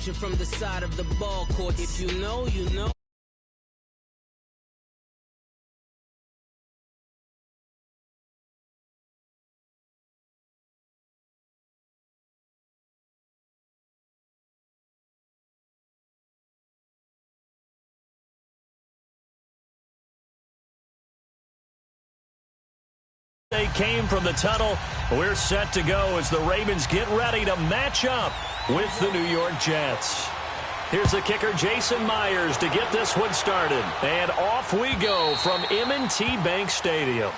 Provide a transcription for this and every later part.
Watching from the side of the ball court. If you know, you know. They came from the tunnel. We're set to go as the Ravens get ready to match up with the New York Jets. Here's the kicker, Jason Myers, to get this one started. And off we go from M&T Bank Stadium.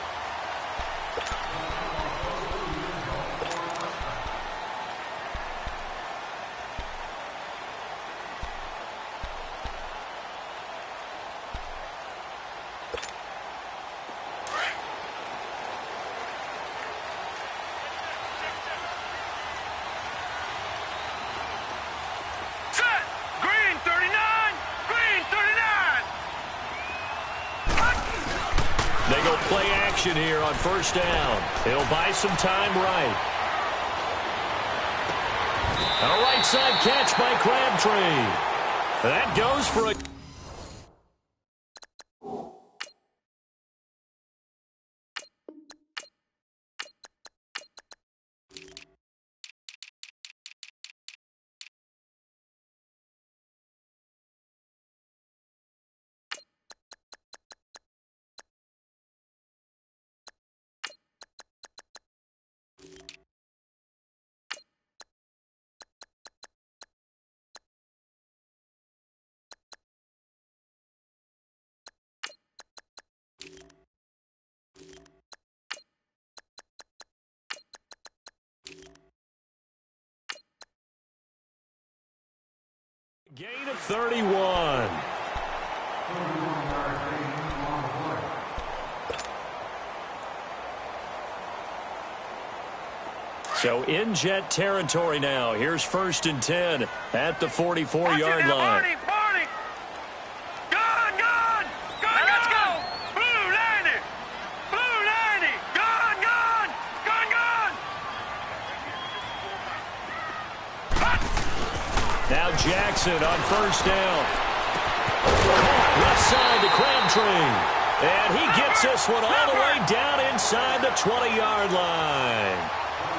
They go play action here on first down. They'll buy some time right. A right side catch by Crabtree. That goes for a... Gain of 31. So in Jet territory now. Here's 1st and 10 at the 44-yard line. Now Jackson on first down. Left side to Crabtree. And he gets this one all the way down inside the 20-yard line.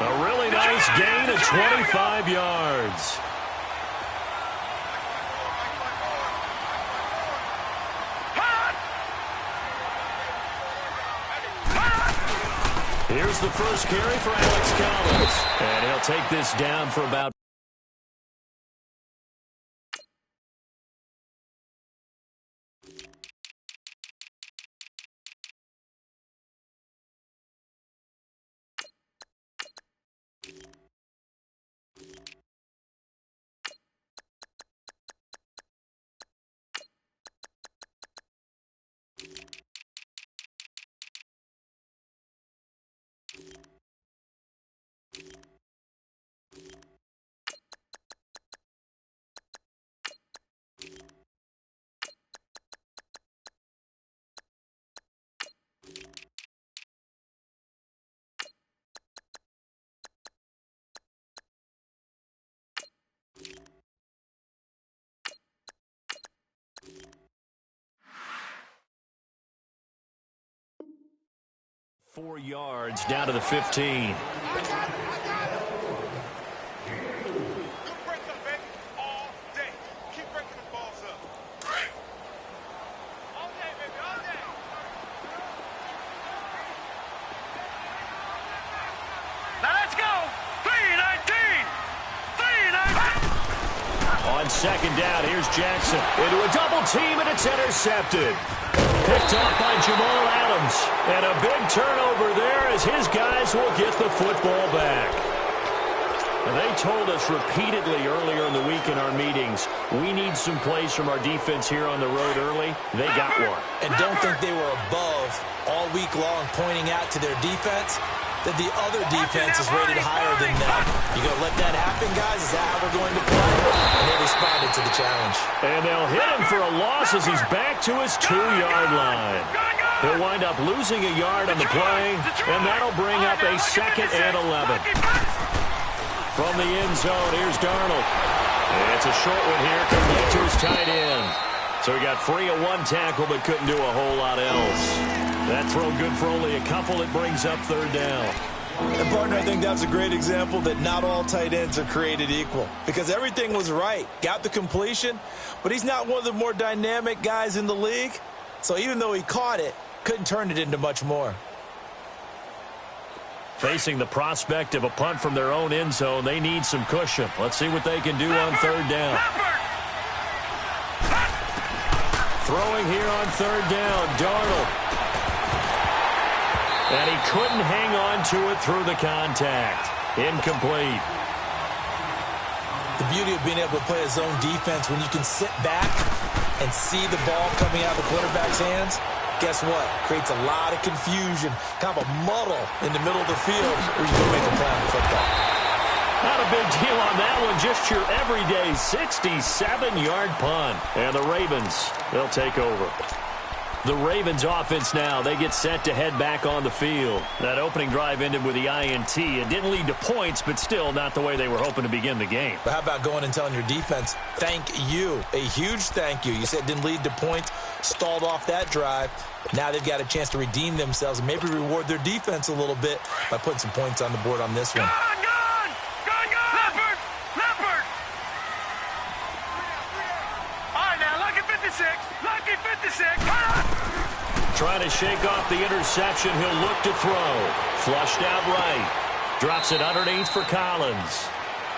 A really nice gain of 25 yards. Here's the first carry for Alex Collins. And he'll take this down for about... ...4 yards down to the 15. Second down, here's Jackson into a double team, and it's intercepted. Picked off by Jamal Adams. And a big turnover there as his guys will get the football back. And they told us repeatedly earlier in the week in our meetings, we need some plays from our defense here on the road early. They got one. And don't think they were above all week long pointing out to their defense that the other defense is rated higher than them. You going to let that happen, guys? Is that how we're going to play? And they responded to the challenge. And they'll hit him for a loss as he's back to his 2-yard line. He'll wind up losing a yard on the play, and that'll bring up a 2nd and 11. From the end zone, here's Darnold. And it's a short one here, complete to his tight end. So he got free of one tackle but couldn't do a whole lot else. That throw good for only a couple. It brings up third down. And, partner, I think that was a great example that not all tight ends are created equal because everything was right. Got the completion, but he's not one of the more dynamic guys in the league. So even though he caught it, couldn't turn it into much more. Facing the prospect of a punt from their own end zone, they need some cushion. Let's see what they can do on third down. Throwing here on third down, Darnold. And he couldn't hang on to it through the contact. Incomplete. The beauty of being able to play a zone defense when you can sit back and see the ball coming out of the quarterback's hands, guess what? Creates a lot of confusion, kind of a muddle in the middle of the field where you can make a play on the football. Not a big deal on that one. Just your everyday 67-yard punt. And the Ravens, they'll take over. The Ravens offense now, they get set to head back on the field. That opening drive ended with the INT. It didn't lead to points, but still not the way they were hoping to begin the game. But how about going and telling your defense, thank you, a huge thank you. You said it didn't lead to points, stalled off that drive. Now they've got a chance to redeem themselves and maybe reward their defense a little bit by putting some points on the board on this one. Leopard! All right, now, lucky 56. Lucky 56. Trying to shake off the interception. He'll look to throw. Flushed out right. Drops it underneath for Collins.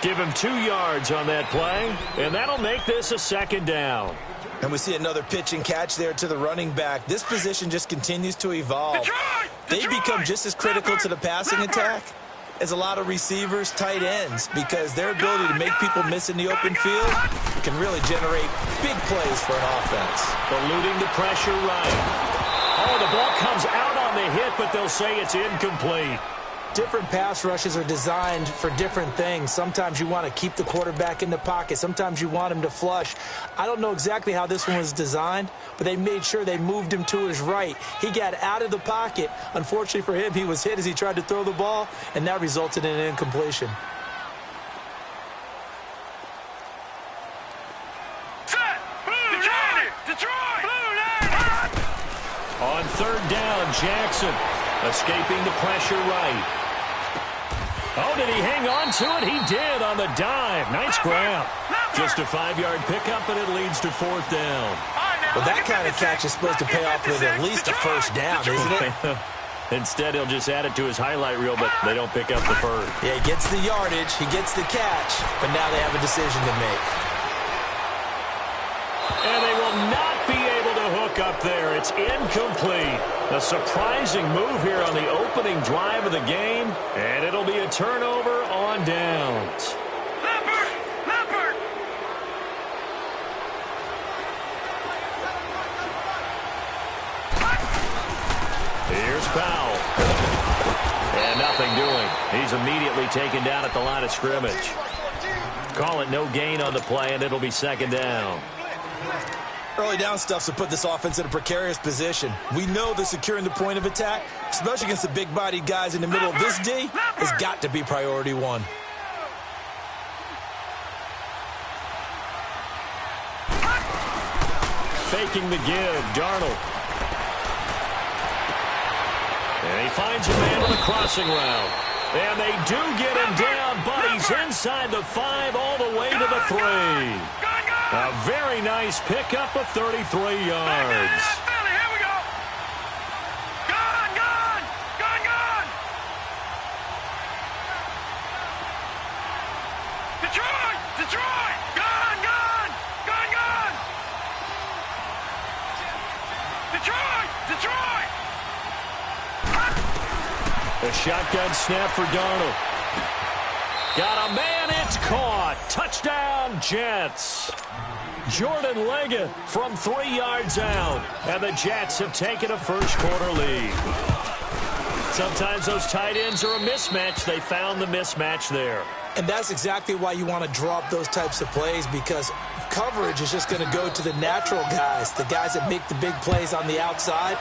Give him 2 yards on that play, and that'll make this a second down. And we see another pitch and catch there to the running back. This position just continues to evolve. They become just as critical to the passing attack as a lot of receivers, tight ends, because their ability to make people miss in the open field can really generate big plays for an offense. Eluding the pressure right. Oh, the ball comes out on the hit, but they'll say it's incomplete. Different pass rushes are designed for different things. Sometimes you want to keep the quarterback in the pocket. Sometimes you want him to flush. I don't know exactly how this one was designed, but they made sure they moved him to his right. He got out of the pocket. Unfortunately for him, he was hit as he tried to throw the ball, and that resulted in an incompletion. On third down, Jackson escaping the pressure right. Oh, did he hang on to it? He did on the dive. Nice grab. Just a 5-yard pickup, and it leads to fourth down. Well, that kind of catch is supposed to pay off with at least a first down, isn't it? Instead, he'll just add it to his highlight reel, but they don't pick up the first. Yeah, he gets the yardage, he gets the catch, but now they have a decision to make. And they will not be able to hook up there. It's incomplete. A surprising move here on the opening drive of the game, and it'll be a turnover on downs. Leopard! Here's Powell. And nothing doing. He's immediately taken down at the line of scrimmage. Call it no gain on the play, and it'll be second down. Early down stuff to put this offense in a precarious position. We know that securing the point of attack, especially against the big-bodied guys in the middle of this D, has got to be priority one. Faking the give, Darnold. And he finds a man on the crossing route. And they do get him down, but he's inside the 5 all the way to the 3. A very nice pickup of 33 yards. Here we go. Gone. Detroit. Gone. Detroit. A shotgun snap for Darnold. Got a man, it's caught. Touchdown, Jets. Jordan Leggett from 3 yards out. And the Jets have taken a first-quarter lead. Sometimes those tight ends are a mismatch. They found the mismatch there. And that's exactly why you want to draw up those types of plays, because coverage is just going to go to the natural guys, the guys that make the big plays on the outside.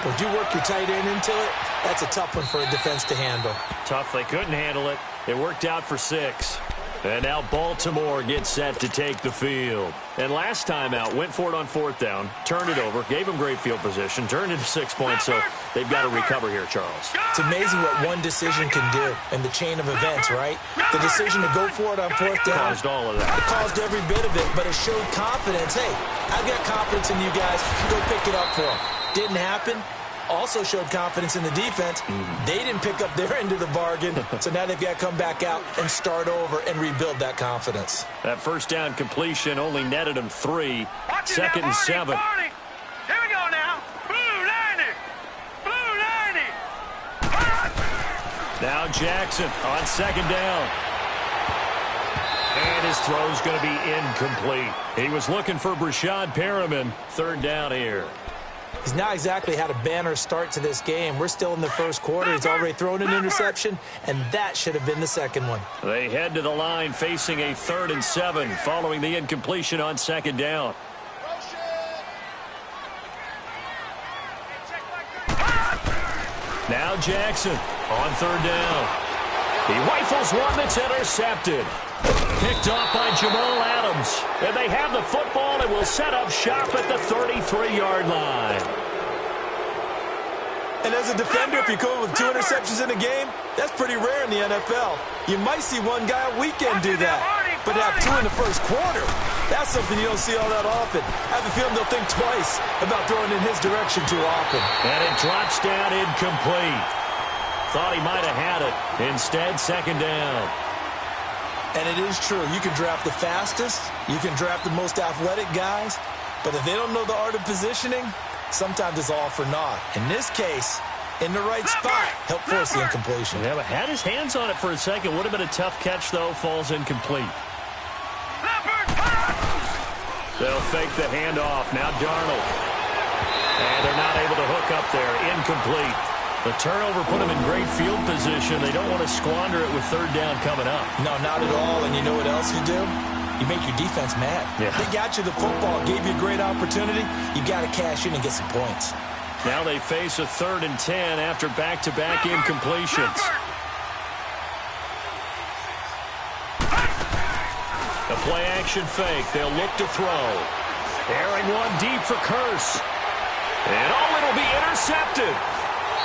But if you work your tight end into it, that's a tough one for a defense to handle. Tough. They couldn't handle it. It worked out for 6. And now Baltimore gets set to take the field. And last time out, went for it on 4th down, turned it over, gave them great field position, turned into 6 points, so they've got to recover here, Charles. It's amazing what one decision can do in the chain of events, right? The decision to go for it on 4th down. Caused all of that. It caused every bit of it, but it showed confidence. Hey, I've got confidence in you guys. Go pick it up for them. Didn't happen. Also showed confidence in the defense. They didn't pick up their end of the bargain, so now they've got to come back out and start over and rebuild that confidence. That first down completion only netted them 3. Second and 7. Here we go now. Blue 90. Blue 90. Now Jackson on 2nd down. And his throw's going to be incomplete. He was looking for Brashad Perriman. 3rd down here. He's not exactly had a banner start to this game. We're still in the first quarter. He's already thrown an interception, and that should have been the second one. They head to the line facing a 3rd and 7 following the incompletion on 2nd down. Now Jackson on 3rd down. He rifles one that's intercepted. Picked off by Jamal Adams. And they have the football and will set up shop at the 33-yard line. And as a defender, if you come with 2 interceptions in a game, that's pretty rare in the NFL. You might see one guy a weekend do that. But to have 2 in the first quarter, that's something you don't see all that often. I have a feeling they'll think twice about throwing in his direction too often. And it drops down incomplete. Thought he might have had it. Instead, 2nd down. And it is true. You can draft the fastest. You can draft the most athletic guys. But if they don't know the art of positioning, sometimes it's all for naught. In this case, in the right spot, helped force the incompletion. Yeah, but had his hands on it for a second. Would have been a tough catch, though. Falls incomplete. They'll fake the handoff. Now Darnold. And they're not able to hook up there. Incomplete. The turnover put them in great field position. They don't want to squander it with 3rd down coming up. No, not at all. And you know what else you do? You make your defense mad. Yeah. They got you the football, gave you a great opportunity. You got to cash in and get some points. Now they face a 3rd and 10 after back-to-back incompletions. The play-action fake. They'll look to throw. Airing one deep for Curse. And it'll be intercepted.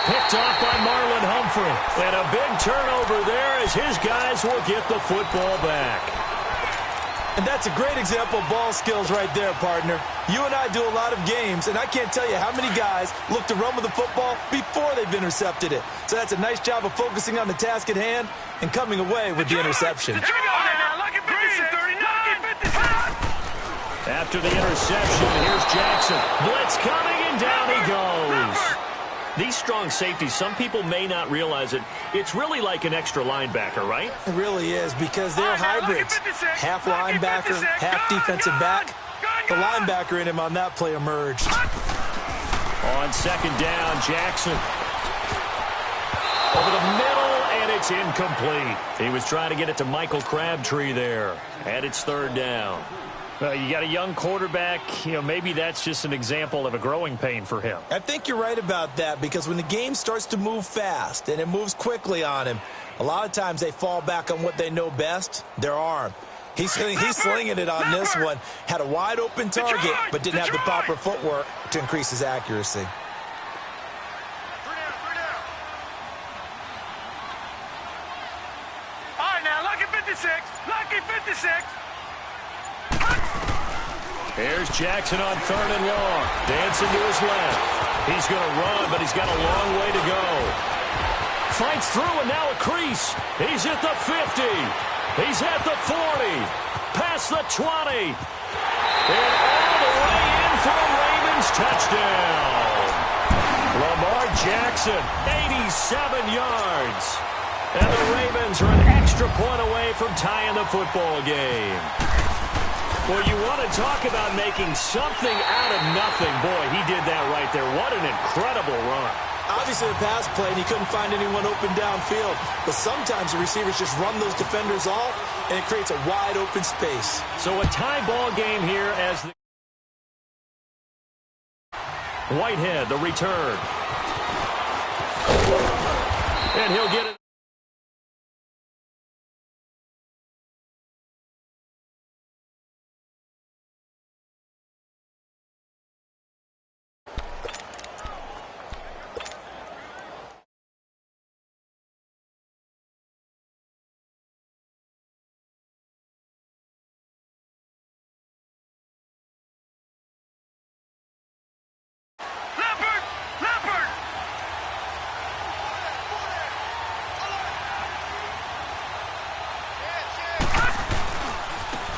Picked off by Marlon Humphrey. And a big turnover there as his guys will get the football back. And that's a great example of ball skills right there, partner. You and I do a lot of games, and I can't tell you how many guys look to run with the football before they've intercepted it. So that's a nice job of focusing on the task at hand and coming away with the interception. After the interception, here's Jackson. Blitz coming, and down he goes. These strong safeties, some people may not realize it. It's really like an extra linebacker, right? It really is, because they're hybrids. Half linebacker, half defensive back. The linebacker in him on that play emerged. On 2nd down, Jackson. Over the middle, and it's incomplete. He was trying to get it to Michael Crabtree there. And it's 3rd down. You got a young quarterback, maybe that's just an example of a growing pain for him. I think you're right about that, because when the game starts to move fast and it moves quickly on him, a lot of times they fall back on what they know best, their arm. He's slinging it on this one. Had a wide open target, but didn't have the proper footwork to increase his accuracy. All right, now, lucky 56. Lucky 56. Here's Jackson on 3rd and long. Dancing to his left. He's going to run, but he's got a long way to go. Fights through, and now a crease. He's at the 50. He's at the 40. Past the 20. And all the way in for a Ravens touchdown. Lamar Jackson, 87 yards. And the Ravens are an extra point away from tying the football game. Well, you want to talk about making something out of nothing. Boy, he did that right there. What an incredible run. Obviously, a pass play, and he couldn't find anyone open downfield. But sometimes the receivers just run those defenders off, and it creates a wide open space. So a tie ball game here as the Whitehead, the return. And he'll get it.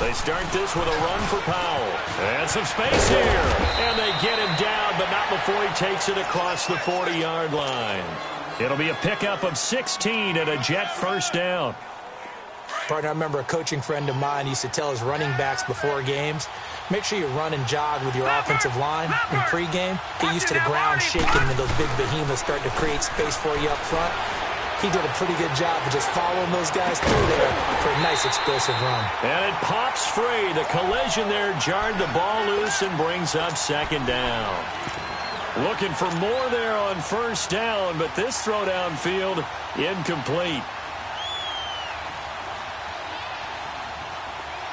They start this with a run for Powell. And some space here. And they get him down, but not before he takes it across the 40-yard line. It'll be a pickup of 16 and a Jet first down. Partner, I remember a coaching friend of mine used to tell his running backs before games, make sure you run and jog with your offensive line in pregame. Get used to the ground shaking when those big behemoths start to create space for you up front. He did a pretty good job of just following those guys through there for a nice explosive run. And it pops free. The collision there jarred the ball loose and brings up second down. Looking for more there on first down, but this throw downfield incomplete.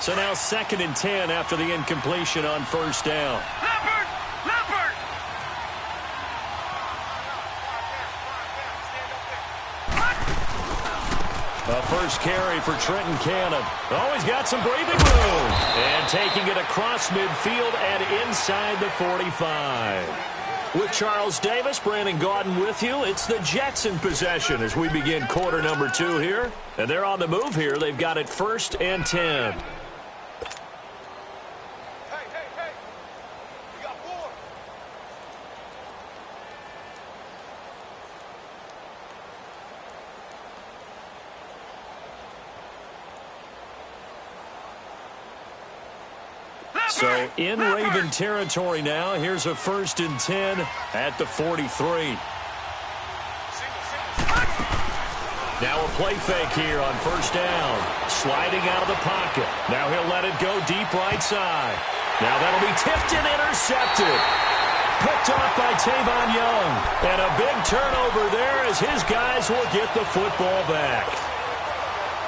So now 2nd and 10 after the incompletion on first down. Leopard! Leopard! A first carry for Trenton Cannon. Oh, he's got some breathing room. And taking it across midfield and inside the 45. With Charles Davis, Brandon Gaudin with you. It's the Jets in possession as we begin quarter number 2 here. And they're on the move here. They've got it 1st and 10. So in Raven territory now. Here's a 1st and 10 at the 43. Now a play fake here on first down. Sliding out of the pocket. Now he'll let it go deep right side. Now that'll be tipped and intercepted. Picked off by Tavon Young. And a big turnover there as his guys will get the football back.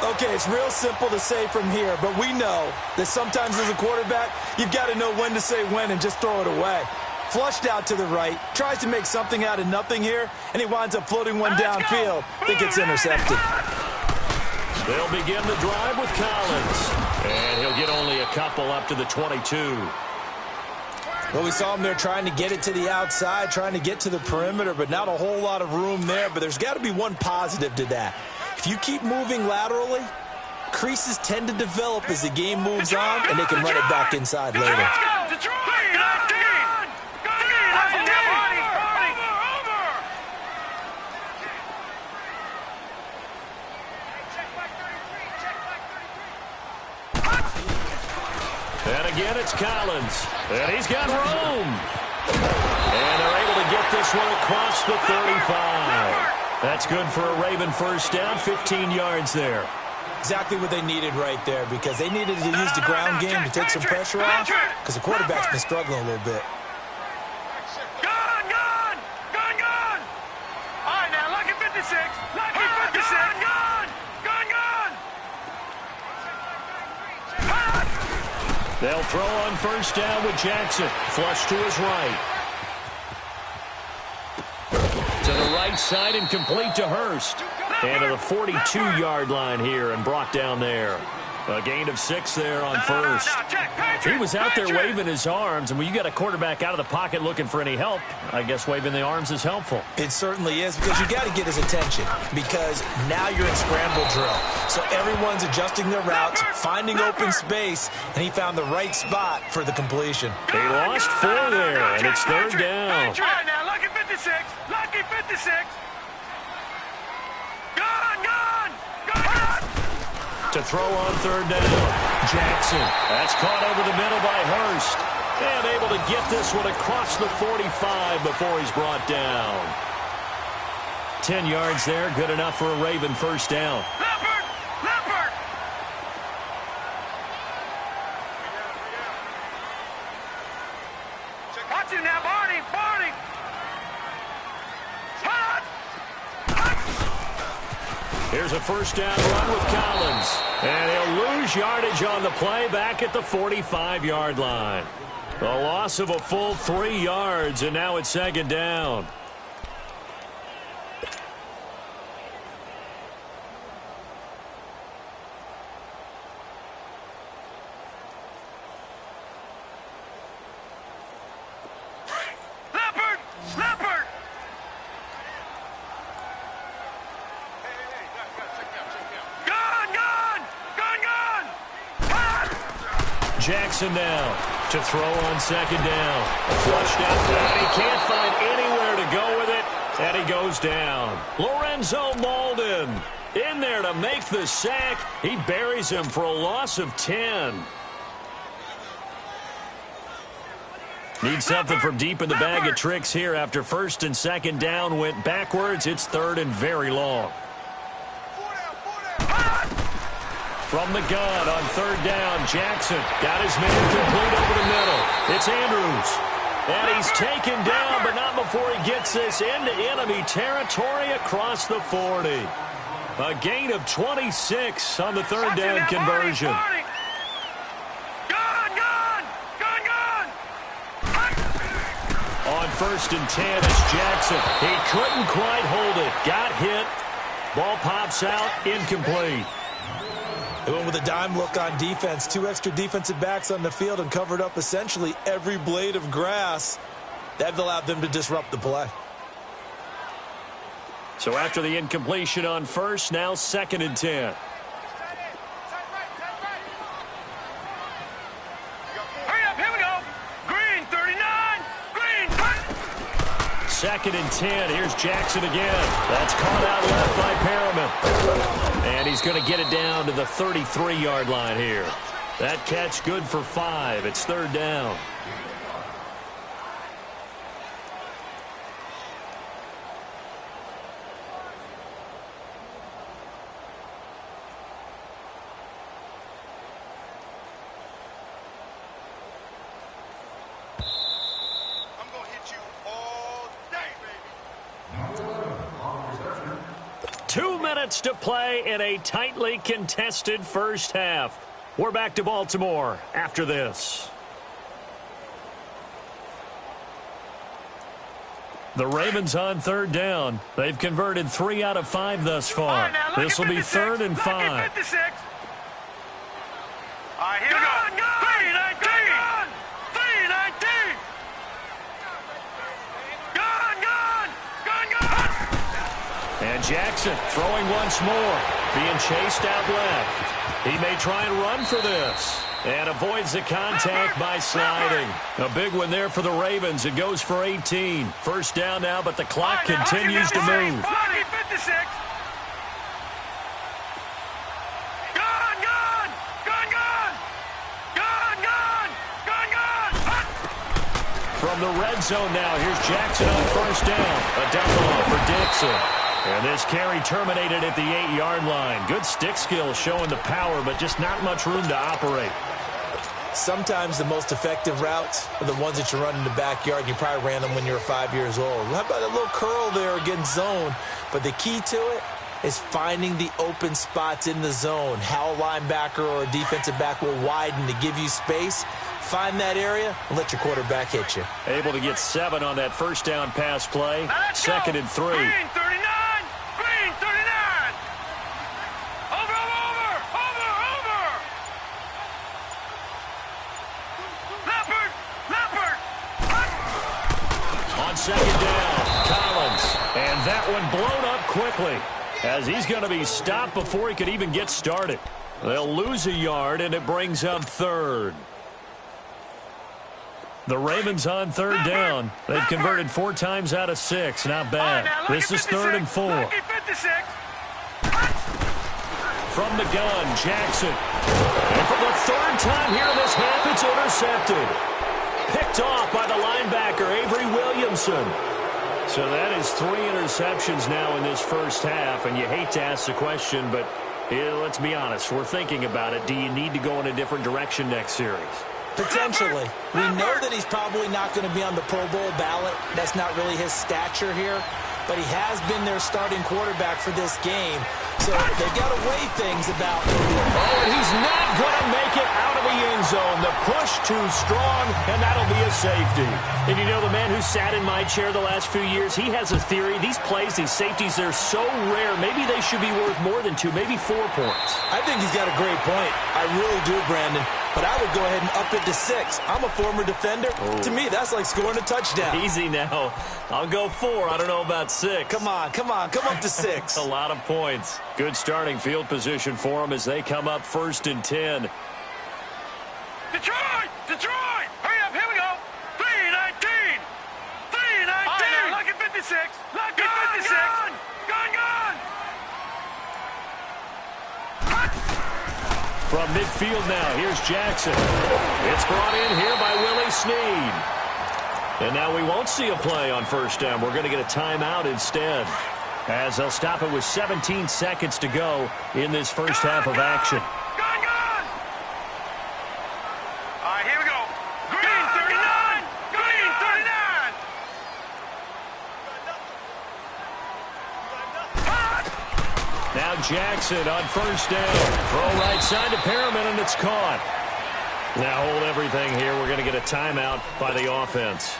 Okay, it's real simple to say from here, but we know that sometimes as a quarterback, you've got to know when to say when and just throw it away. Flushed out to the right, tries to make something out of nothing here, and he winds up floating one downfield that gets intercepted. They'll begin the drive with Collins, and he'll get only a couple up to the 22. Well, we saw him there trying to get it to the outside, trying to get to the perimeter, but not a whole lot of room there. But there's got to be one positive to that. If you keep moving laterally, creases tend to develop as the game moves on, and they can run it back inside later. And again, it's Collins. And he's got room. And they're able to get this one across the 35. That's good for a Raven first down, 15 yards there. Exactly what they needed right there, because they needed to use the ground game to take some pressure off, because the quarterback's been struggling a little bit. Gun! Gun! Gun! Gun! All right, now, lucky 56. Lucky 56. Gun! Gun! Gun! They'll throw on first down with Jackson. Flush to his right. To the right side and complete to Hurst. And to the 42-yard line here and brought down there. A gain of 6 there on first. He was out there waving his arms, and when you got a quarterback out of the pocket looking for any help, I guess waving the arms is helpful. It certainly is, because you got to get his attention, because now you're in scramble drill. So everyone's adjusting their routes, finding open space, and he found the right spot for the completion. He lost 4 there, and it's 3rd down. All right, now, lucky 56. Lucky 56. To throw on 3rd down. Jackson. That's caught over the middle by Hurst. And able to get this one across the 45 before he's brought down. 10 yards there. Good enough for a Raven first down. Leopard! Leopard! Watch him now, Barney! Barney! Here's a first down run with Collins. And he'll lose yardage on the play back at the 45-yard line. A loss of a full 3 yards, and now it's 2nd down. Leopard! Leopard! Gun! Gun! Gun! Gun! Jackson now to throw on second down. Flushed out, and he can't find anywhere to go with it, and he goes down. Lorenzo Malden in there to make the sack. He buries him for a loss of 10. Need something from deep in the bag of tricks here after first and second down went backwards. It's third and very long. From the gun on third down, Jackson got his man complete over the middle. It's Andrews. And he's taken down, but not before he gets this into enemy territory across the 40. A gain of 26 on the third down conversion. On first and 10, it's Jackson. He couldn't quite hold it. Got hit. Ball pops out, incomplete. They went with a dime look on defense. 2 extra defensive backs on the field and covered up essentially every blade of grass. That allowed them to disrupt the play. So after the incompletion on first, now second and 10. Hurry up, here we go. Green, 39. Green, cut. Second and 10. Here's Jackson again. That's caught out left by Perriman. And he's going to get it down to the 33-yard line here. That catch good for 5. It's third down. I'm going to hit you all day, baby. 2 minutes to play in a tightly contested first half. We're back to Baltimore after this. The Ravens on third down. They've converted 3 out of 5 thus far. This will be third and 5. All right, here we go. 3-19. 3-19. Gun. And Jackson throwing once more. Being chased out left. He may try and run for this. And avoids the contact by sliding. A big one there for the Ravens. It goes for 18. First down now, but the clock continues to move. 56. From the red zone now, here's Jackson on first down. A dump-off for Dixon. And this carry terminated at the 8-yard line. Good stick skill showing the power, but just not much room to operate. Sometimes the most effective routes are the ones that you run in the backyard. You probably ran them when you were 5 years old. How about a little curl there against zone? But the key to it is finding the open spots in the zone. How a linebacker or a defensive back will widen to give you space. Find that area and let your quarterback hit you. Able to get 7 on that first down pass play. Second and 3. Green, 39. Green, 39. Over. Leopard. On second down, Collins. And that one blown up quickly as he's going to be stopped before he could even get started. They'll lose a yard, and it brings up third. The Ravens on third down. They've converted 4 times out of 6. Not bad. This is third and 4. From the gun, Jackson. And for the third time here in this half, it's intercepted. Picked off by the linebacker, Avery Williamson. So that is 3 interceptions now in this first half. And you hate to ask the question, but let's be honest. We're thinking about it. Do you need to go in a different direction next series? Potentially. We know that he's probably not going to be on the Pro Bowl ballot. That's not really his stature here. But he has been their starting quarterback for this game. So they've got to weigh things about. Oh, and he's not going to make it out of the end zone. The push too strong, and that'll be a safety. And you know, the man who sat in my chair the last few years, he has a theory. These plays, these safeties, they're so rare. Maybe they should be worth more than 2, maybe 4 points. I think he's got a great point. I really do, Brandon. But I would go ahead and up it to 6. I'm a former defender. Oh. To me, that's like scoring a touchdown. Easy now. I'll go 4. I don't know about 6. Come on. Come up to 6. A lot of points. Good starting field position for them as they come up first and 10. Detroit! Detroit! Hurry up, here we go! 319! 319! All right, now, lucky 56! Lucky 56! Gun! From midfield now, here's Jackson. It's brought in here by Willie Snead. And now we won't see a play on first down. We're going to get a timeout instead, as they'll stop it with 17 seconds to go in this first half of action. Gun! All right, here we go. Green 39! Green 39! Now Jackson on first down. Throw right side to Perriman, and it's caught. Now hold everything here. We're going to get a timeout by the offense,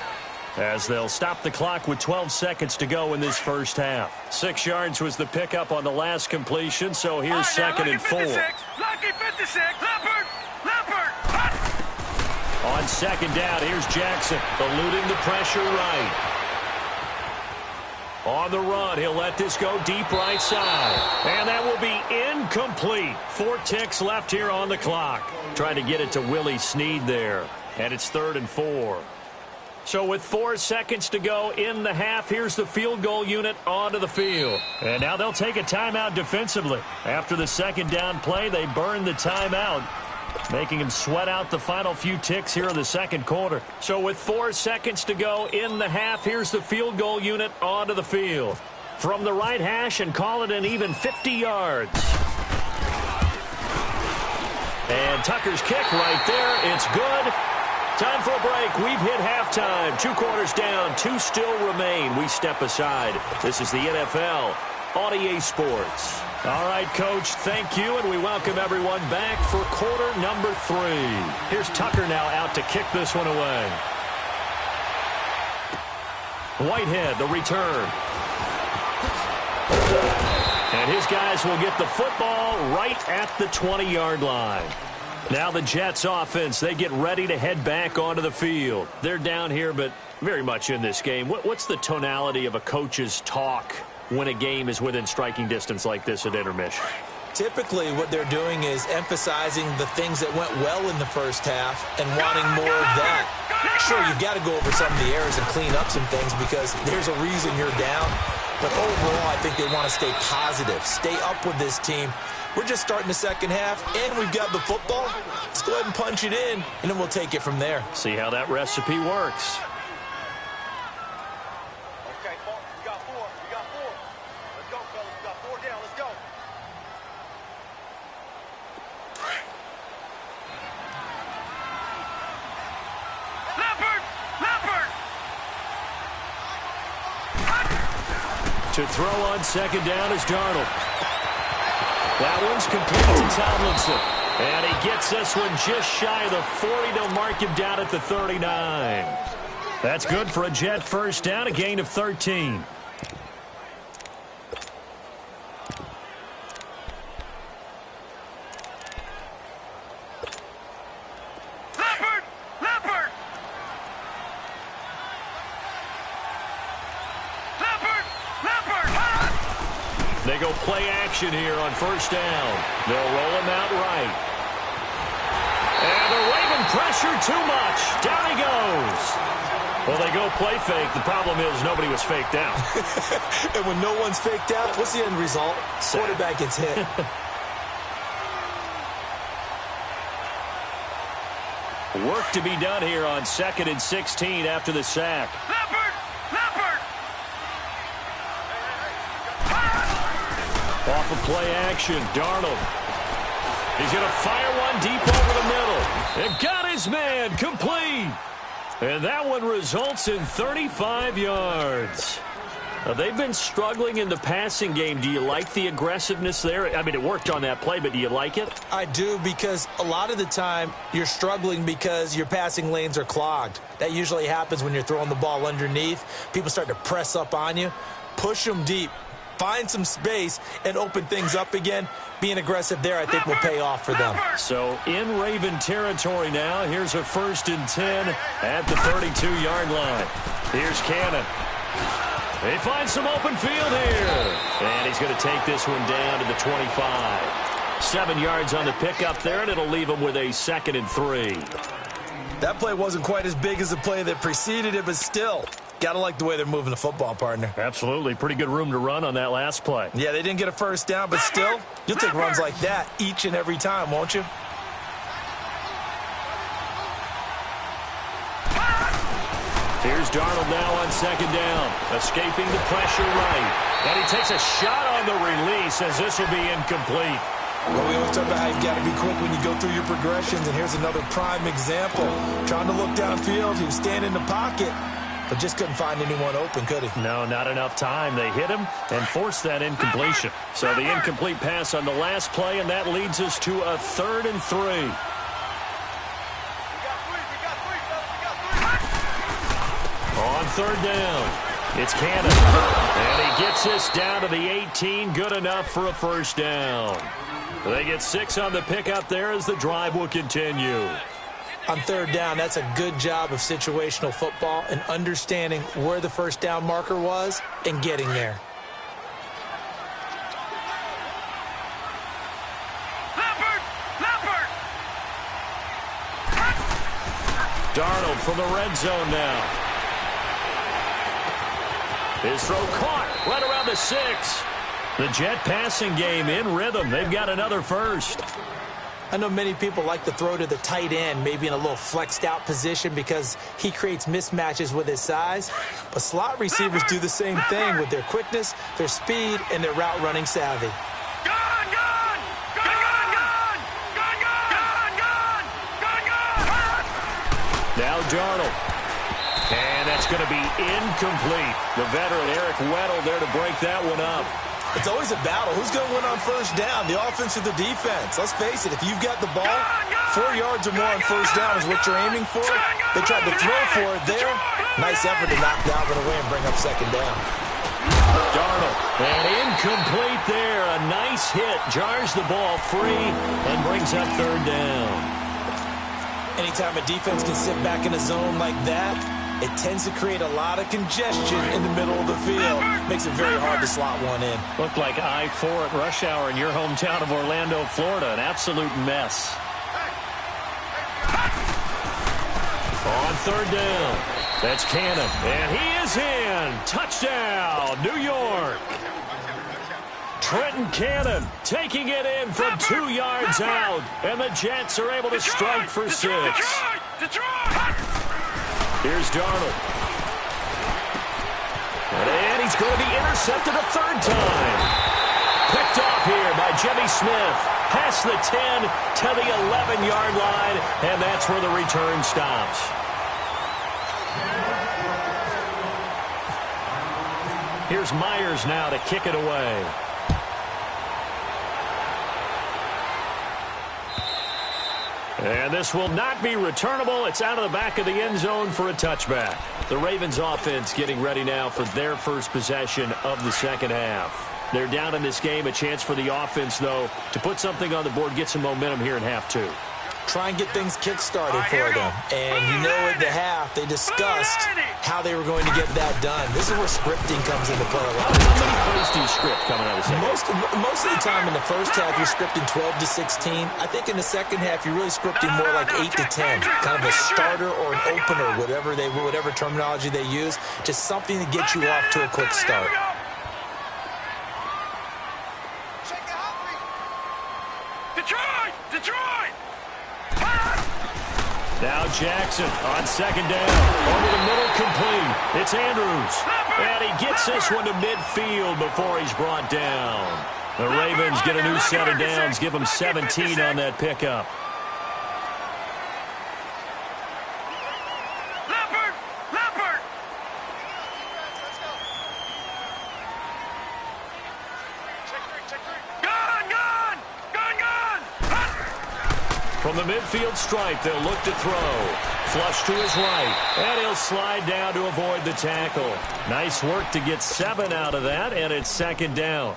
as they'll stop the clock with 12 seconds to go in this first half. 6 yards was the pickup on the last completion, so here's Right, second and 4. Lucky 56! Leopard! On second down, here's Jackson, eluding the pressure right. On the run, he'll let this go deep right side. And that will be incomplete. 4 ticks left here on the clock. Trying to get it to Willie Snead there. And it's 3rd and 4. So with 4 seconds to go in the half, here's the field goal unit onto the field. And now they'll take a timeout defensively. After the second down play, they burn the timeout, making him sweat out the final few ticks here in the second quarter. So with 4 seconds to go in the half, here's the field goal unit onto the field. From the right hash, and call it an even 50 yards. And Tucker's kick right there. It's good. Time for a break. We've hit halftime. 2 quarters down. 2 still remain. We step aside. This is the NFL on EA Sports. All right, Coach, thank you, and we welcome everyone back for quarter number 3. Here's Tucker now out to kick this one away. Whitehead, the return. And his guys will get the football right at the 20-yard line. Now the Jets offense, they get ready to head back onto the field. They're down here, but very much in this game. What's the tonality of a coach's talk when a game is within striking distance like this at intermission? Typically, what they're doing is emphasizing the things that went well in the first half and wanting more of that. Sure, you've got to go over some of the errors and clean up some things because there's a reason you're down. But overall, I think they want to stay positive, stay up with this team. We're just starting the second half, and we've got the football. Let's go ahead and punch it in, and then we'll take it from there. See how that recipe works. Okay, we got 4. Let's go, fellas. We got 4 down. Let's go. Leopard! To throw on second down is Darnold. That one's complete to Tomlinson. And he gets this one just shy of the 40. They'll mark him down at the 39. That's good for a Jet first down, a gain of 13. They go play action here on first down. They'll roll him out right. And they're waving pressure too much. Down he goes. Well, they go play fake. The problem is nobody was faked out. And when no one's faked out, what's the end result? Quarterback gets hit. Work to be done here on 2nd and 16 after the sack. Leopard! Off of play action, Darnold. He's going to fire one deep over the middle. And got his man, complete. And that one results in 35 yards. Now, they've been struggling in the passing game. Do you like the aggressiveness there? I mean, it worked on that play, but do you like it? I do, because a lot of the time you're struggling because your passing lanes are clogged. That usually happens when you're throwing the ball underneath. People start to press up on you. Push them deep. Find some space and open things up again. Being aggressive there, I think, will pay off for them. So in Raven territory now, here's a 1st and 10 at the 32-yard line. Here's Cannon. They find some open field here. And he's going to take this one down to the 25. 7 yards on the pickup there, and it'll leave them with a 2nd and 3. That play wasn't quite as big as the play that preceded it, but still, got to like the way they're moving the football, partner. Absolutely. Pretty good room to run on that last play. Yeah, they didn't get a first down, but still, you'll take runs like that each and every time, won't you? Here's Darnold now on 2nd down, escaping the pressure right. And he takes a shot on the release as this will be incomplete. Well, we always talk about how you've got to be quick when you go through your progressions, and here's another prime example. Trying to look downfield, he was standing in the pocket, but just couldn't find anyone open, could he? No, not enough time. They hit him and forced that incompletion. So the incomplete pass on the last play, and that leads us to a 3rd and 3. On 3rd down, it's Cannon. And he gets this down to the 18, good enough for a first down. They get 6 on the pickup there as the drive will continue. On 3rd down, that's a good job of situational football and understanding where the first down marker was and getting there. Darnold from the red zone now. His throw caught right around the 6. The Jet passing game in rhythm. They've got another first. I know many people like to throw to the tight end, maybe in a little flexed out position because he creates mismatches with his size. But slot receivers do the same thing with their quickness, their speed, and their route running savvy. Now Darnold. And that's going to be incomplete. The veteran Eric Weddle there to break that one up. It's always a battle. Who's going to win on first down, the offense or the defense? Let's face it, if you've got the ball, 4 yards or more on first down is what you're aiming for. They tried to throw for it there. Nice effort to knock Dalvin away and bring up 2nd down. Darnold, and incomplete there. A nice hit, jars the ball free and brings up 3rd down. Anytime a defense can sit back in a zone like that, it tends to create a lot of congestion in the middle of the field. Makes it very hard to slot one in. Looked like I-4 at rush hour in your hometown of Orlando, Florida. An absolute mess. On 3rd down, that's Cannon. And he is in. Touchdown, New York. Trenton Cannon taking it in from 2 yards out. And the Jets are able to strike for 6. Here's Darnold. And he's going to be intercepted a 3rd time. Picked off here by Jimmy Smith. Past the 10 to the 11-yard line, and that's where the return stops. Here's Myers now to kick it away. And this will not be returnable. It's out of the back of the end zone for a touchback. The Ravens offense getting ready now for their first possession of the 2nd half. They're down in this game. A chance for the offense, though, to put something on the board, get some momentum here in half 2. Try and get things kick-started for them. And you know at the half, they discussed how they were going to get that done. This is where scripting comes into play a lot. How many plays do you script coming out of the second? Most of the time in the first half, you're scripting 12 to 16. I think in the second half, you're really scripting more like 8 to 10. Kind of a starter or an opener, whatever terminology they use. Just something to get you off to a quick start. Detroit! Now Jackson on 2nd down. Over the middle, complete. It's Andrews. And he gets this one to midfield before he's brought down. The Ravens get a new set of downs. Give them 17 on that pickup. From the midfield stripe, they'll look to throw. Flush to his right, and he'll slide down to avoid the tackle. Nice work to get 7 out of that, and it's 2nd down.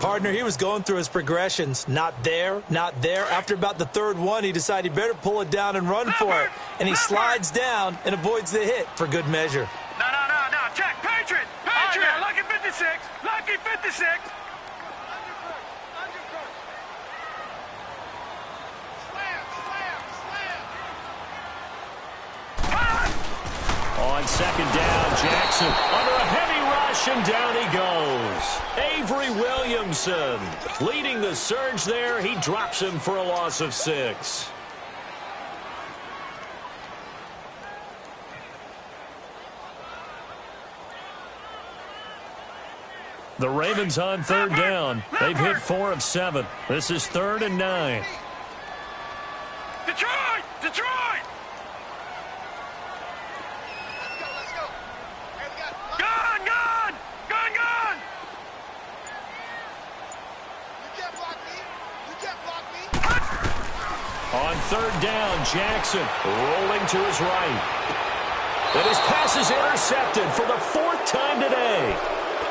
Partner, he was going through his progressions. Not there, not there. After about the 3rd one, he decided he better pull it down and run for it. And he slides down and avoids the hit for good measure. No. Check. Patriot. Lucky 56. Lucky 56. On second down, Jackson under a heavy rush, and down he goes. Avery Williamson leading the surge there. He drops him for a loss of 6. The Ravens on third down. They've hit 4 of 7. This is 3rd and 9. Detroit! Detroit! Gun! Gun! Gun! Gun! You can't block me. You can't block me. On third down, Jackson rolling to his right. And his pass is intercepted for the 4th time today.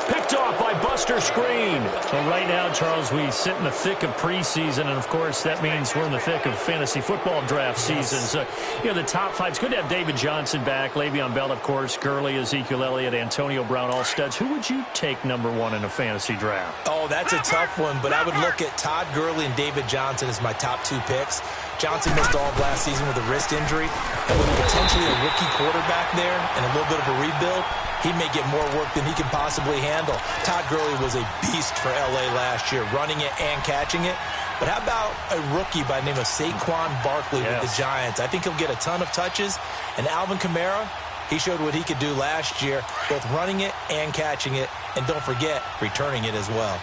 Picked off by Buster Screen. Well, right now, Charles, we sit in the thick of preseason, and, of course, that means we're in the thick of fantasy football draft season. So, the top 5. It's good to have David Johnson back, Le'Veon Bell, of course, Gurley, Ezekiel Elliott, Antonio Brown, all studs. Who would you take number 1 in a fantasy draft? Oh, that's a tough one, but I would look at Todd Gurley and David Johnson as my top 2 picks. Johnson missed all of last season with a wrist injury, and with potentially a rookie quarterback there and a little bit of a rebuild, he may get more work than he can possibly handle. Todd Gurley was a beast for L.A. last year, running it and catching it. But how about a rookie by the name of Saquon Barkley with the Giants? I think he'll get a ton of touches. And Alvin Kamara, he showed what he could do last year, both running it and catching it. And don't forget, returning it as well.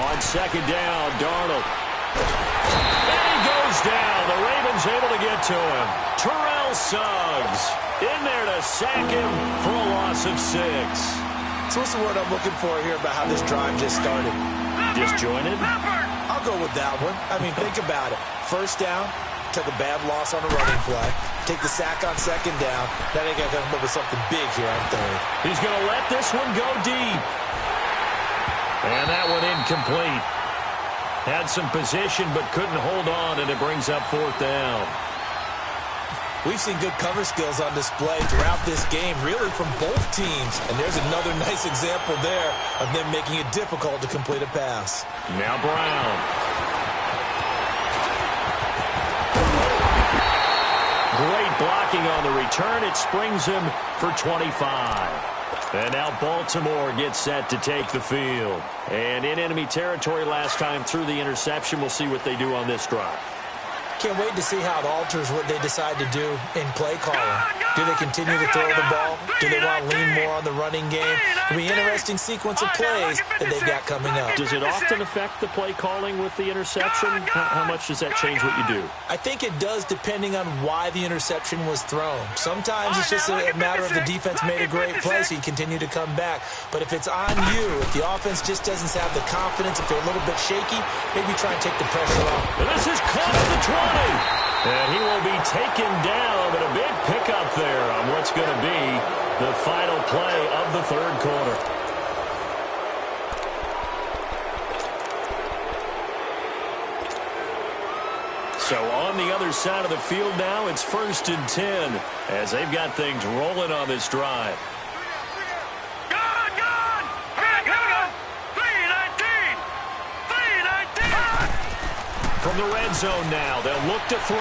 On second down, Darnold. And he goes down. The Ravens able to get to him. Terrell Suggs in there to sack him for a loss of 6. So what's the word I'm looking for here about how this drive just started? Disjointed? I'll go with that one. I mean, think about it. First down, took a bad loss on a running play. Take the sack on second down. Now they got to come up with something big here on third. He's going to let this one go deep. And that one incomplete. Had some position but couldn't hold on, and it brings up 4th down. We've seen good cover skills on display throughout this game, really from both teams. And there's another nice example there of them making it difficult to complete a pass. Now Brown. Great blocking on the return. It springs him for 25. And now Baltimore gets set to take the field. And in enemy territory last time through the interception. We'll see what they do on this drive. Can't wait to see how it alters what they decide to do in play calling. Do they continue to throw the ball? Do they want to lean more on the running game? It'll be an interesting sequence of plays that they've got coming up. Does it often affect the play calling with the interception? How much does that change what you do? I think it does, depending on why the interception was thrown. Sometimes it's just a matter of the defense made a great play, so you continue to come back. But if it's on you, if the offense just doesn't have the confidence, if they're a little bit shaky, maybe try and take the pressure off. And this is caught at the 20. And he will be taken down, but a big pickup there on what's going to be the final play of the 3rd quarter. So on the other side of the field now, it's 1st and 10 as they've got things rolling on this drive. Gun! Gun! Here we go! 319! 319! From the red zone now, they'll look to throw.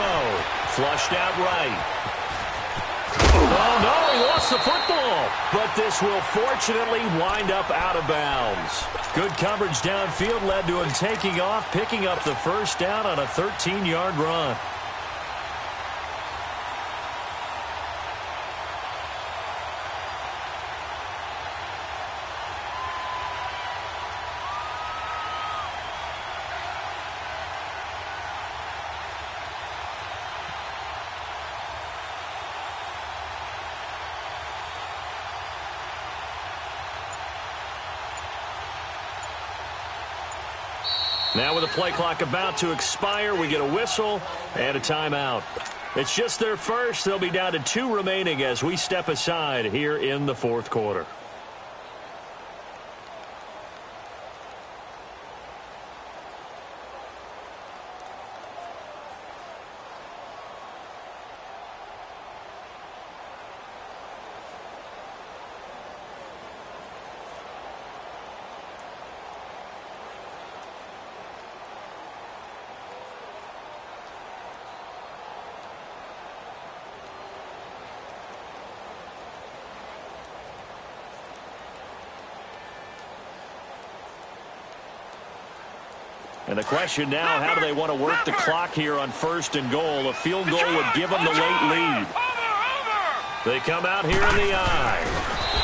Flushed out right. Oh, no, he lost the football. But this will fortunately wind up out of bounds. Good coverage downfield led to him taking off, picking up the first down on a 13-yard run. Now with the play clock about to expire, we get a whistle and a timeout. It's just their first. They'll be down to 2 remaining as we step aside here in the 4th quarter. And the question now, how do they want to work the clock here on 1st and goal? A field goal would give them the late lead. They come out here in the I.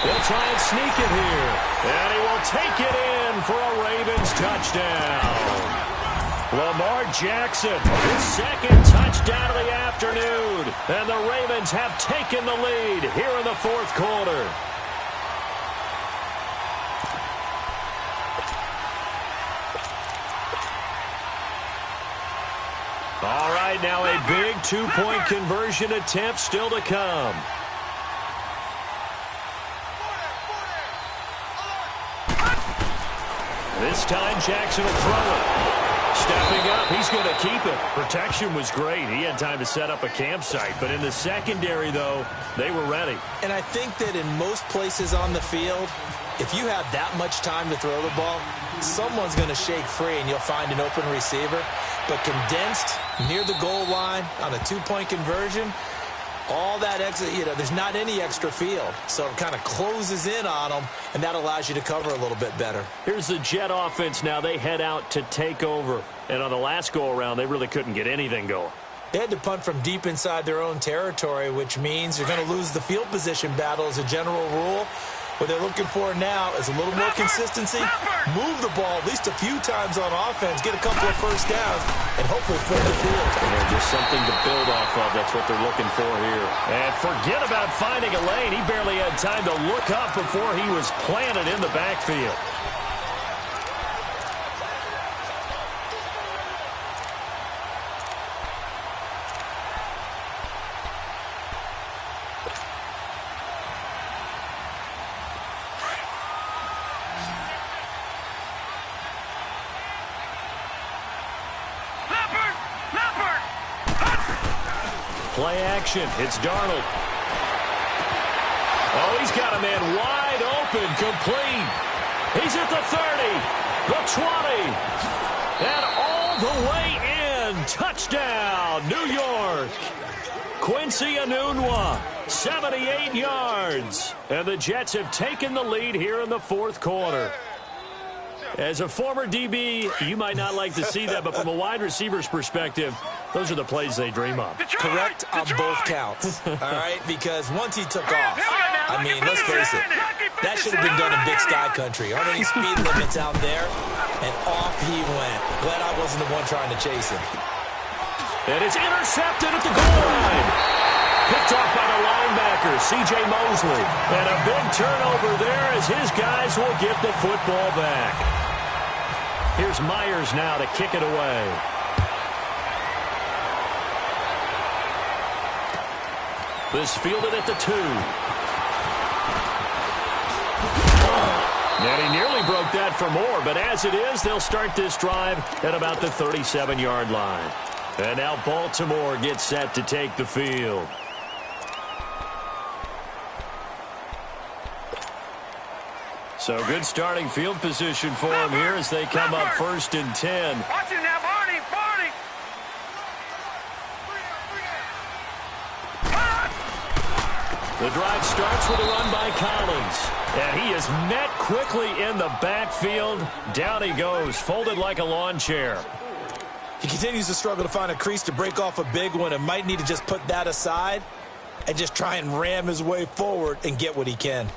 They'll try and sneak it here. And he will take it in for a Ravens touchdown. Lamar Jackson, his second touchdown of the afternoon. And the Ravens have taken the lead here in the 4th quarter. All right, now a big 2-point conversion attempt still to come. This time Jackson will throw it. Stepping up, he's going to keep it. Protection was great. He had time to set up a campsite. But in the secondary, though, they were ready. And I think that in most places on the field, if you have that much time to throw the ball, someone's going to shake free and you'll find an open receiver. But condensed near the goal line on a 2-point conversion, all that extra, there's not any extra field. So it kind of closes in on them, and that allows you to cover a little bit better. Here's the Jet offense now. They head out to take over. And on the last go-around, they really couldn't get anything going. They had to punt from deep inside their own territory, which means you're going to lose the field position battle as a general rule. What they're looking for now is a little more consistency, move the ball at least a few times on offense, get a couple of first downs, and hopefully fill the field. And just something to build off of. That's what they're looking for here. And forget about finding a lane. He barely had time to look up before he was planted in the backfield. Play action. It's Darnold. Oh, he's got a man wide open, complete. He's at the 30, the 20, and all the way in. Touchdown, New York. Quincy Enunwa, 78 yards. And the Jets have taken the lead here in the 4th quarter. As a former DB, you might not like to see that, but from a wide receiver's perspective, those are the plays they dream of. Correct on both counts, all right? Because once he took off, I mean, let's face it, that should have been done in Big Sky Country. Aren't any speed limits out there? And off he went. Glad I wasn't the one trying to chase him. And it's intercepted at the goal line. Picked off by the linebacker, C.J. Mosley. And a big turnover there as his guys will get the football back. Here's Myers now to kick it away. This fielded at the 2. And he nearly broke that for more, but as it is, they'll start this drive at about the 37-yard line. And now Baltimore gets set to take the field. So good starting field position for him here as they come up 1st and 10. Watch it now, Barney. The drive starts with a run by Collins. And he is met quickly in the backfield. Down he goes, folded like a lawn chair. He continues to struggle to find a crease to break off a big one and might need to just put that aside and just try and ram his way forward and get what he can.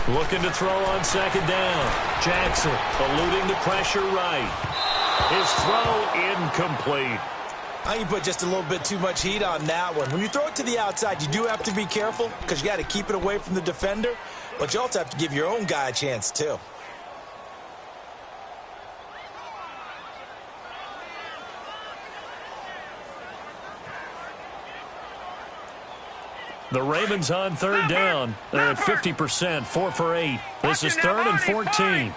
Looking to throw on 2nd down. Jackson eluding the pressure right. His throw incomplete. I think you put just a little bit too much heat on that one. When you throw it to the outside, you do have to be careful because you got to keep it away from the defender, but you also have to give your own guy a chance too. The Ravens on 3rd down. They're at 50%, 4 for 8. This is 3rd and 14.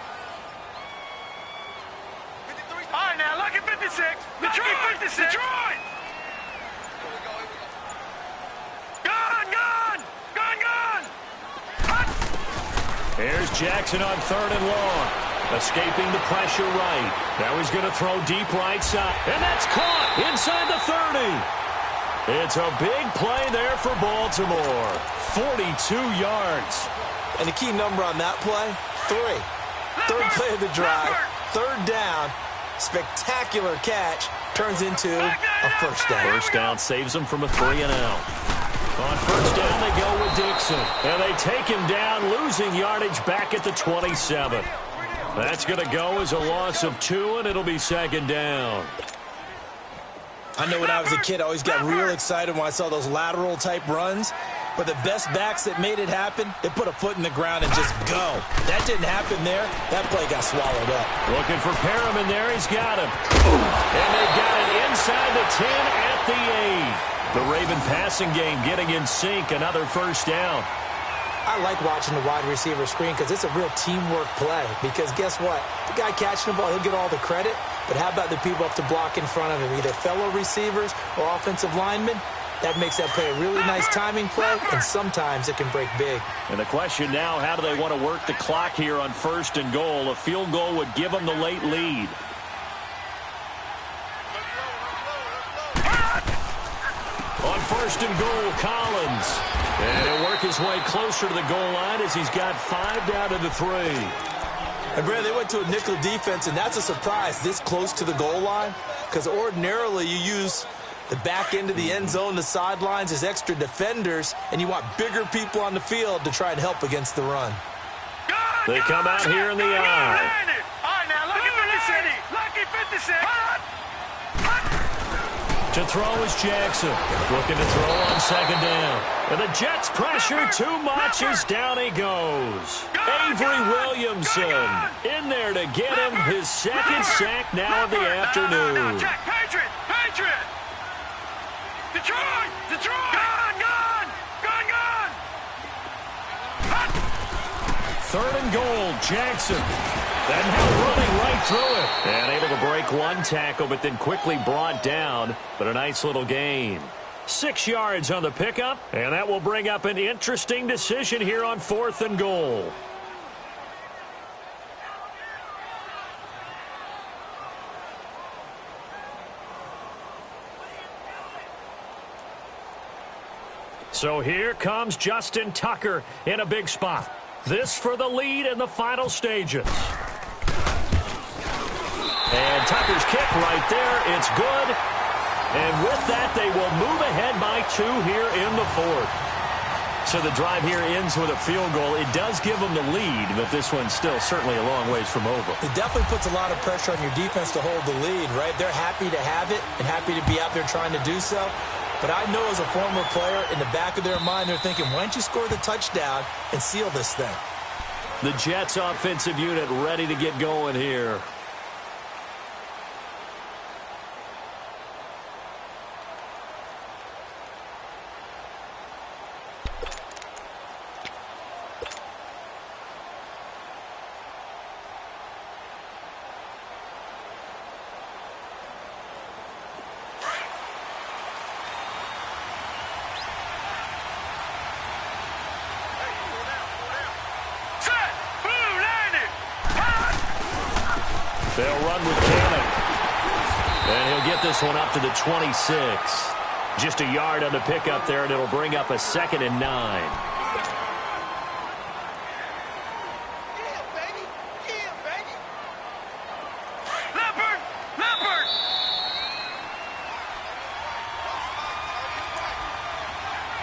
All right, now, lucky 56. Detroit, 56. Detroit! Gone! Here's Jackson on 3rd and long. Escaping the pressure right. Now he's going to throw deep right side. And that's caught inside the 30. It's a big play there for Baltimore. 42 yards. And the key number on that play, 3. Third play of the drive, 3rd down. Spectacular catch turns into a first down. First down saves them from a 3-and-out. On first down, they go with Dixon. And they take him down, losing yardage back at the 27. That's going to go as a loss of 2, and it'll be 2nd down. I know when I was a kid, I always got real excited when I saw those lateral-type runs. But the best backs that made it happen, they put a foot in the ground and just go. That didn't happen there. That play got swallowed up. Looking for Perriman there. He's got him. And they got it inside the 10 at the 8. The Raven passing game getting in sync. Another first down. I like watching the wide receiver screen because it's a real teamwork play. Because guess what? The guy catching the ball, he'll get all the credit. But how about the people up to block in front of him, either fellow receivers or offensive linemen? That makes that play a really nice timing play, and sometimes it can break big. And the question now, how do they want to work the clock here on 1st and goal? A field goal would give them the late lead. On 1st and goal, Collins. And he'll work his way closer to the goal line as he's got 5 down to the 3. And, Brad, they went to a nickel defense, and that's a surprise this close to the goal line because ordinarily you use the back end of the end zone, the sidelines as extra defenders, and you want bigger people on the field to try and help against the run. They come out here in the eye. All right, now, lucky 56. To throw is Jackson. Looking to throw on 2nd down. And the Jets pressure too much as down he goes. Avery Williamson in there to get him his 2nd sack now of the afternoon. Patriot! Detroit! Gone! 3rd and goal, Jackson. And now running right through it. And able to break one tackle, but then quickly brought down. But a nice little gain. 6 yards on the pickup, and that will bring up an interesting decision here on 4th and goal. So here comes Justin Tucker in a big spot. This for the lead in the final stages. And Tucker's kick right there. It's good. And with that, they will move ahead by 2 here in the 4th. So the drive here ends with a field goal. It does give them the lead, but this one's still certainly a long ways from over. It definitely puts a lot of pressure on your defense to hold the lead, right? They're happy to have it and happy to be out there trying to do so. But I know as a former player, in the back of their mind, they're thinking, why don't you score the touchdown and seal this thing? The Jets offensive unit ready to get going here. They'll run with Cannon. And he'll get this one up to the 26. Just a yard on the pickup there, and it'll bring up a 2nd and 9.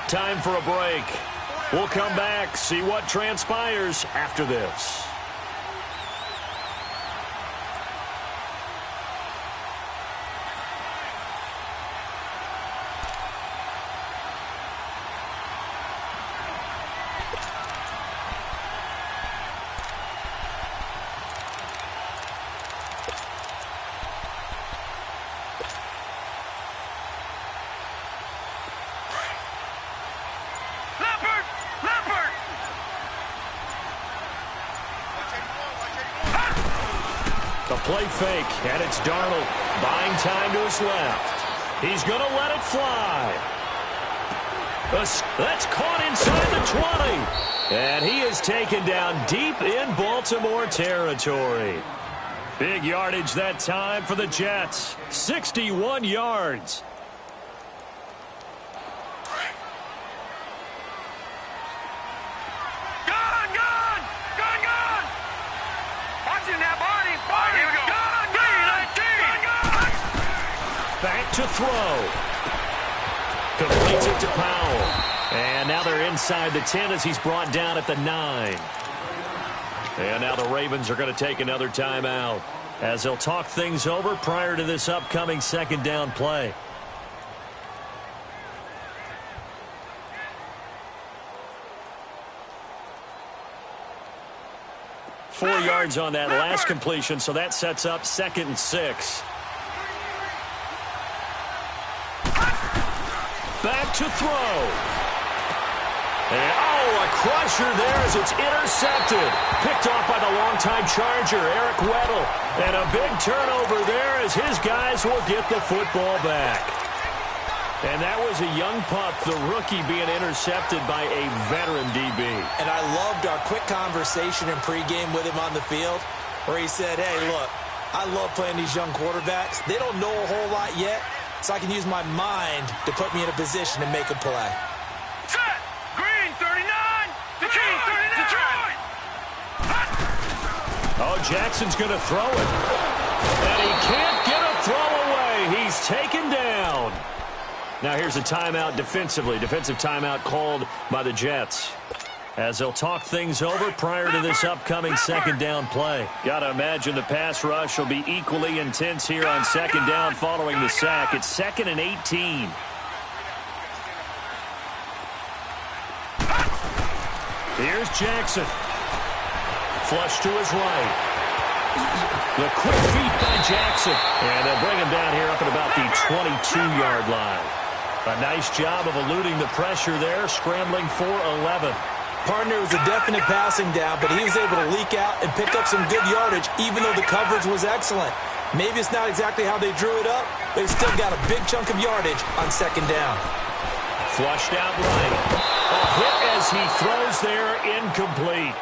Time for a break. We'll come back, see what transpires after this. The play fake, and it's Darnold buying time to his left. He's going to let it fly. That's caught inside the 20. And he is taken down deep in Baltimore territory. Big yardage that time for the Jets. 61 yards. Back to throw. Completes it to Powell. And now they're inside the 10 as he's brought down at the 9. And now the Ravens are going to take another timeout as they'll talk things over prior to this upcoming second down play. Four yards on that last completion, so that sets up 2nd and 6. Back to throw. And, a crusher there as it's intercepted. Picked off by the longtime Charger, Eric Weddle. And a big turnover there as his guys will get the football back. And that was a young pup, the rookie, being intercepted by a veteran DB. And I loved our quick conversation in pregame with him on the field where he said, hey, look, I love playing these young quarterbacks. They don't know a whole lot yet, so I can use my mind to put me in a position to make a play. Set! Green, 39! Detroit! 39! Detroit! Oh, Jackson's going to throw it. And he can't get a throw away. He's taken down. Now here's a timeout defensively. Defensive timeout called by the Jets as they'll talk things over prior to this upcoming second down play. Got to imagine the pass rush will be equally intense here on second down following the sack. It's 2nd and 18. Here's Jackson. Flush to his right. The quick feet by Jackson. And they'll bring him down here up at about the 22-yard line. A nice job of eluding the pressure there, scrambling for 11. Partner was a definite passing down, but he was able to leak out and pick up some good yardage, even though the coverage was excellent. Maybe it's not exactly how they drew it up, but he still got a big chunk of yardage on second down. Flushed out right. A hit as he throws there, incomplete.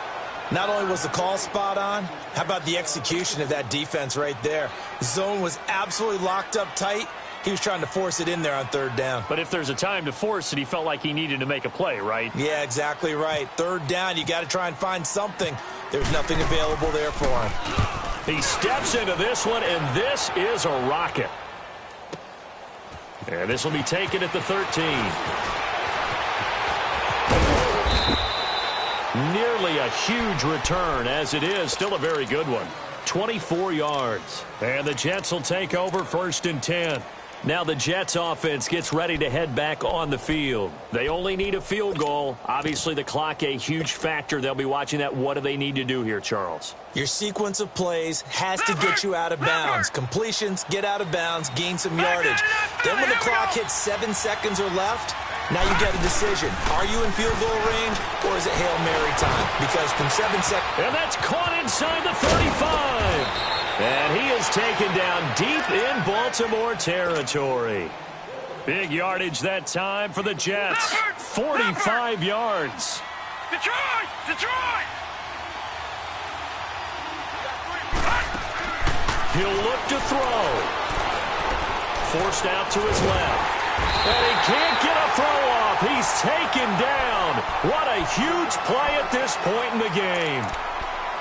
Not only was the call spot on, how about the execution of that defense right there? The zone was absolutely locked up tight. He was trying to force it in there on third down. But if there's a time to force it, he felt like he needed to make a play, right? Yeah, exactly right. Third down, you got to try and find something. There's nothing available there for him. He steps into this one, and this is a rocket. And this will be taken at the 13. Nearly a huge return, as it is still a very good one. 24 yards. And the Jets will take over 1st and 10. Now the Jets offense gets ready to head back on the field. They only need a field goal. Obviously the clock a huge factor. They'll be watching that. What do they need to do here, Charles? Your sequence of plays has to get you out of bounds. Completions, get out of bounds, gain some yardage. Then when the clock hits 7 seconds or left, now you get a decision. Are you in field goal range or is it Hail Mary time? Because from 7 seconds... And that's caught inside the 35. And he is taken down deep in Baltimore territory. Big yardage that time for the Jets. 45 yards. Detroit! Detroit! He'll look to throw. Forced out to his left. And he can't get a throw off. He's taken down. What a huge play at this point in the game.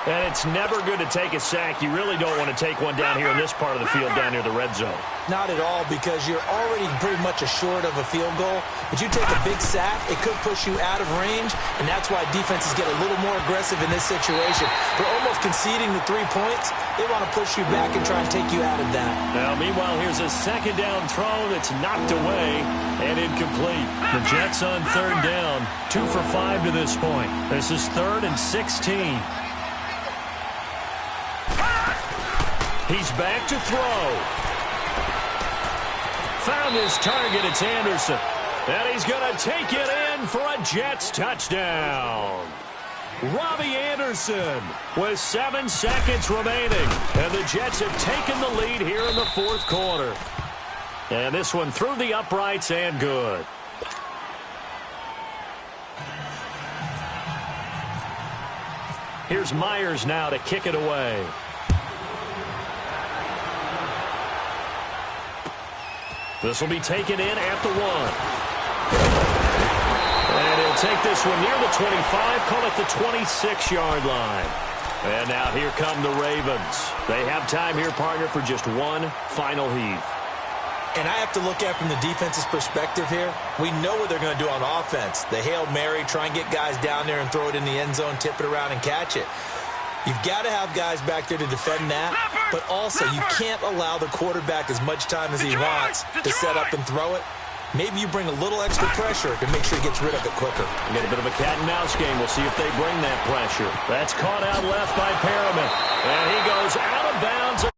And it's never good to take a sack. You really don't want to take one down here in this part of the field, down near the red zone. Not at all, because you're already pretty much assured of a field goal. But you take a big sack, it could push you out of range, and that's why defenses get a little more aggressive in this situation. They're almost conceding the 3 points. They want to push you back and try and take you out of that. Now, meanwhile, here's a second down throw that's knocked away and incomplete. The Jets on third down, 2 for 5 to this point. This is 3rd and 16. He's back to throw. Found his target. It's Anderson. And he's going to take it in for a Jets touchdown. Robbie Anderson with 7 seconds remaining. And the Jets have taken the lead here in the 4th quarter. And this one through the uprights and good. Here's Myers now to kick it away. This will be taken in at the 1. And he'll take this one near the 25, call it the 26-yard line. And now here come the Ravens. They have time here, partner, for just one final heave. And I have to look at it from the defense's perspective here. We know what they're going to do on offense. The Hail Mary, try and get guys down there and throw it in the end zone, tip it around and catch it. You've got to have guys back there to defend that, but also you can't allow the quarterback as much time as he wants to set up and throw it. Maybe you bring a little extra pressure to make sure he gets rid of it quicker. A little bit of a cat-and-mouse game. We'll see if they bring that pressure. That's caught out left by Perriman. And he goes out of bounds.